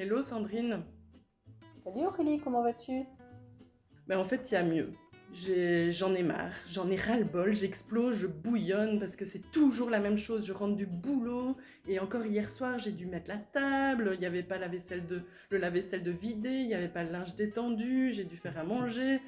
Hello Sandrine. Salut Aurélie, comment vas-tu? En fait, il y a mieux. J'en ai marre, j'en ai ras-le-bol, j'explose, je bouillonne parce que c'est toujours la même chose. Je rentre du boulot et encore hier soir, j'ai dû mettre la table, il n'y avait pas le lave-vaisselle de vidé, il n'y avait pas le linge détendu, j'ai dû faire à manger.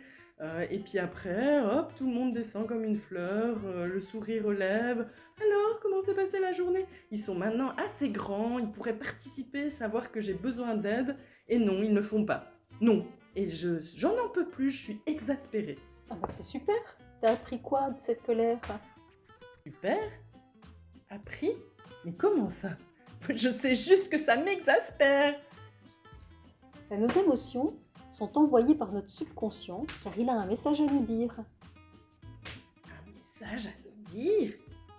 Et puis après, hop, tout le monde descend comme une fleur, le sourire aux lèvres. Alors, comment s'est passée la journée? Ils sont maintenant assez grands, ils pourraient participer, savoir que j'ai besoin d'aide. Et non, ils ne font pas. Non. Et j'en en peux plus, je suis exaspérée. Ah bah c'est super. T'as appris quoi de cette colère? Super. Appris? Mais comment ça? Je sais juste que ça m'exaspère. Nos émotions sont envoyées par notre subconscient car il a un message à nous dire. Un message à nous dire?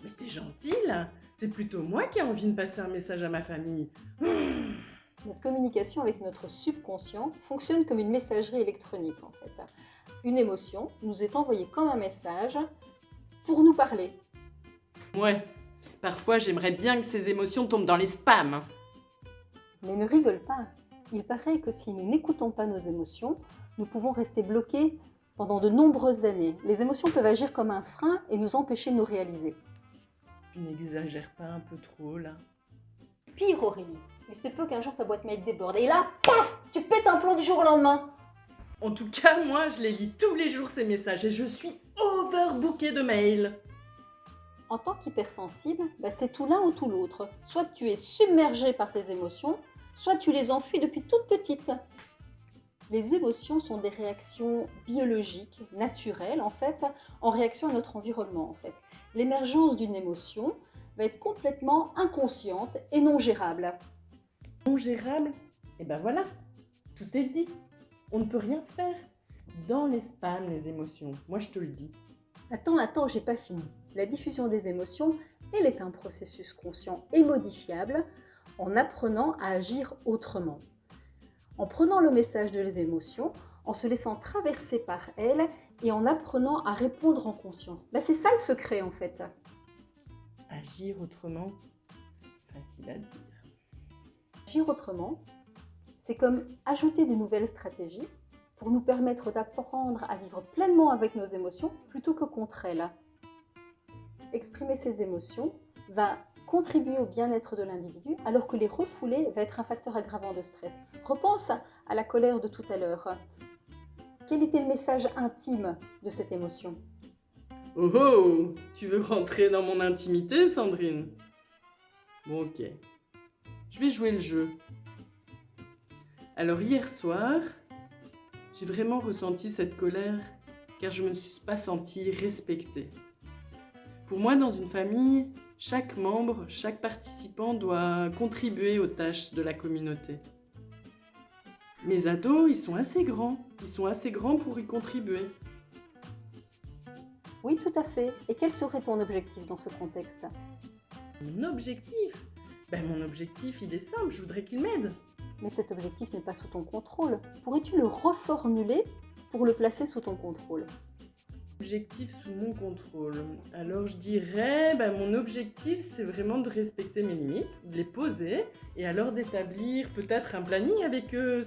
Mais t'es gentille là. C'est plutôt moi qui ai envie de passer un message à ma famille. Notre communication avec notre subconscient fonctionne comme une messagerie électronique en fait. Une émotion nous est envoyée comme un message pour nous parler. Ouais. Parfois, j'aimerais bien que ces émotions tombent dans les spams. Mais ne rigole pas. Il paraît que si nous n'écoutons pas nos émotions, nous pouvons rester bloqués pendant de nombreuses années. Les émotions peuvent agir comme un frein et nous empêcher de nous réaliser. Tu n'exagères pas un peu trop là? Pire Aurélie, il se peut qu'un jour ta boîte mail déborde et là, paf, tu pètes un plomb du jour au lendemain. En tout cas, moi, je les lis tous les jours ces messages et je suis overbookée de mails. En tant qu'hypersensible, c'est tout l'un ou tout l'autre. Soit tu es submergé par tes émotions, soit tu les enfuis depuis toute petite. Les émotions sont des réactions biologiques, naturelles en fait, en réaction à notre environnement en fait. L'émergence d'une émotion va être complètement inconsciente et non gérable. Non gérable? Et ben voilà, tout est dit. On ne peut rien faire. Dans les spams, les émotions. Moi, je te le dis. Attends, j'ai pas fini. La diffusion des émotions, elle est un processus conscient et modifiable en apprenant à agir autrement. En prenant le message de les émotions, en se laissant traverser par elles et en apprenant à répondre en conscience. C'est ça le secret en fait. Agir autrement, facile à dire. Agir autrement, c'est comme ajouter de nouvelles stratégies pour nous permettre d'apprendre à vivre pleinement avec nos émotions plutôt que contre elles. Exprimer ses émotions va contribuer au bien-être de l'individu, alors que les refouler va être un facteur aggravant de stress. Repense à la colère de tout à l'heure. Quel était le message intime de cette émotion? Oh oh, tu veux rentrer dans mon intimité, Sandrine? Bon, ok. Je vais jouer le jeu. Alors hier soir, j'ai vraiment ressenti cette colère car je ne me suis pas sentie respectée. Pour moi, dans une famille, chaque membre, chaque participant doit contribuer aux tâches de la communauté. Mes ados, ils sont assez grands. Ils sont assez grands pour y contribuer. Oui, tout à fait. Et quel serait ton objectif dans ce contexte? Mon objectif? Mon objectif, il est simple, je voudrais qu'ils m'aident. Mais cet objectif n'est pas sous ton contrôle. Pourrais-tu le reformuler pour le placer sous ton contrôle? Objectif sous mon contrôle. Alors je dirais, mon objectif c'est vraiment de respecter mes limites, de les poser et alors d'établir peut-être un planning avec eux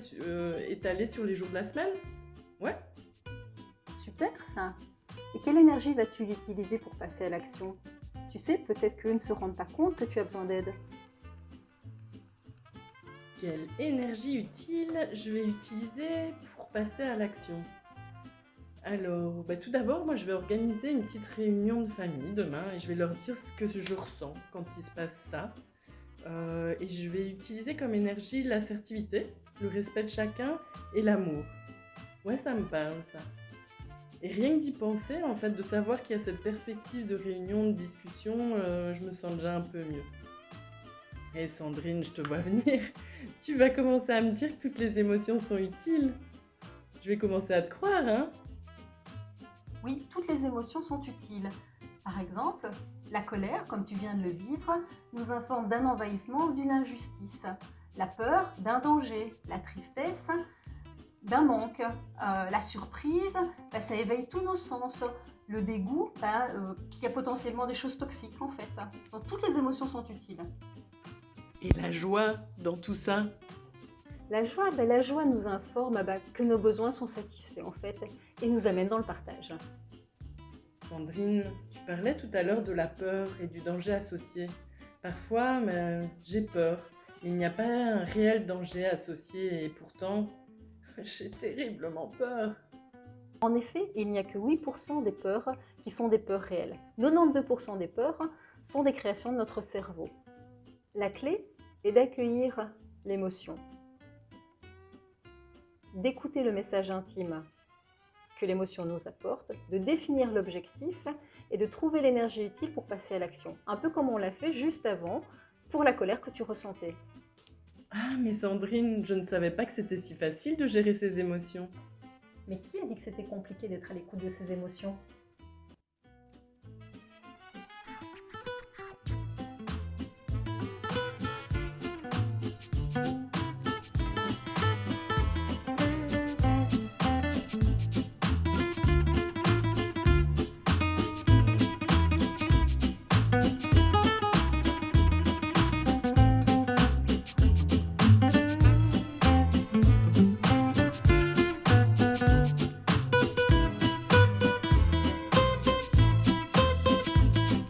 étalé sur les jours de la semaine. Ouais. Super ça. Et quelle énergie vas-tu utiliser pour passer à l'action? Tu sais, peut-être qu'eux ne se rendent pas compte que tu as besoin d'aide. Quelle énergie utile je vais utiliser pour passer à l'action? Alors, tout d'abord, moi je vais organiser une petite réunion de famille demain et je vais leur dire ce que je ressens quand il se passe ça. Et je vais utiliser comme énergie l'assertivité, le respect de chacun et l'amour. Ouais, ça me parle ça. Et rien que d'y penser, en fait, de savoir qu'il y a cette perspective de réunion, de discussion, je me sens déjà un peu mieux. Hé Sandrine, je te vois venir. Tu vas commencer à me dire que toutes les émotions sont utiles. Je vais commencer à te croire, hein? Oui, toutes les émotions sont utiles. Par exemple, la colère, comme tu viens de le vivre, nous informe d'un envahissement ou d'une injustice. La peur, d'un danger. La tristesse, d'un manque. La surprise, ça éveille tous nos sens. Le dégoût, qu'il y a potentiellement des choses toxiques en fait. Donc toutes les émotions sont utiles. Et la joie dans tout ça? La joie nous informe que nos besoins sont satisfaits en fait et nous amène dans le partage. Sandrine, tu parlais tout à l'heure de la peur et du danger associé. Parfois, j'ai peur. Il n'y a pas un réel danger associé et pourtant, j'ai terriblement peur. En effet, il n'y a que 8% des peurs qui sont des peurs réelles. 92% des peurs sont des créations de notre cerveau. La clé est d'accueillir l'émotion, d'écouter le message intime que l'émotion nous apporte, de définir l'objectif et de trouver l'énergie utile pour passer à l'action. Un peu comme on l'a fait juste avant pour la colère que tu ressentais. Ah, mais Sandrine, je ne savais pas que c'était si facile de gérer ses émotions. Mais qui a dit que c'était compliqué d'être à l'écoute de ses émotions ?